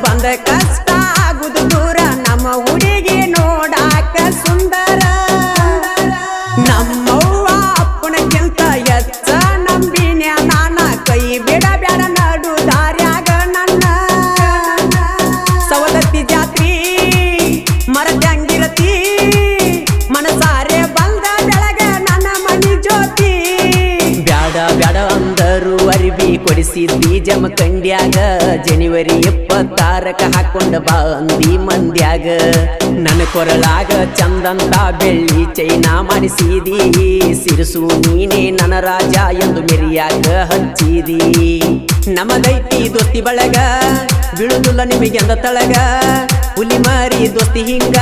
ಬಂದ ಕಷ್ಟ ಆಗುದು ದೂರ ನಮ್ಮ ಹುಡುಗಿ ನೋಡಾಕ ಸುಂದರ ನಮ್ಮವ್ವ ಅಪ್ಪನಕ್ಕಿಂತ ಹೆಚ್ಚ ನಂಬಿನ್ಯ ನಾನ ಕೈ ಬಿಡಬ್ಯಾಡ ನಡು ದಾರ್ಯಾಗ ನನ್ನ ಸವದತ್ತಿ ಜಾತ್ರಿ ಮರದಂಗಿರತಿ ಮನಸಾರೆ ಬಂದ ಬೆಳಗ ನನ್ನ ಮನಿ ಜ್ಯೋತಿ ಬ್ಯಾಡ ಬ್ಯಾಡ ಅಂದರು ಅರಿವಿ ಕೊಡಿಸಿದ್ದಿ ಜಮಖಂಡ್ಯಾಗ ಜನವರಿ 26ಕ ಹಾಕೊಂಡ ಬಂದಿ ಮಂದ್ಯಾಗ ನನ್ನ ಕೊರಳಾಗ ಚಂದಂತ ಬೆಳ್ಳಿ ಚೈನಾ ಮಾಡಿಸಿದಿ ಸಿರಸು ನೀನೇ ನನ್ನ ರಾಜ ಎಂದು ಮೆರಿಯಾಗ ಹಚ್ಚಿದಿ ನಮದೈತಿ ದೋಸ್ತಿ ಬಳಗ ಬೀಳುದಿಲ್ಲ ನಿಮಗೆಂದ ತಳಗ ಹುಲಿ ಮಾರಿ ದೋಸ್ತಿ ಹಿಂಗ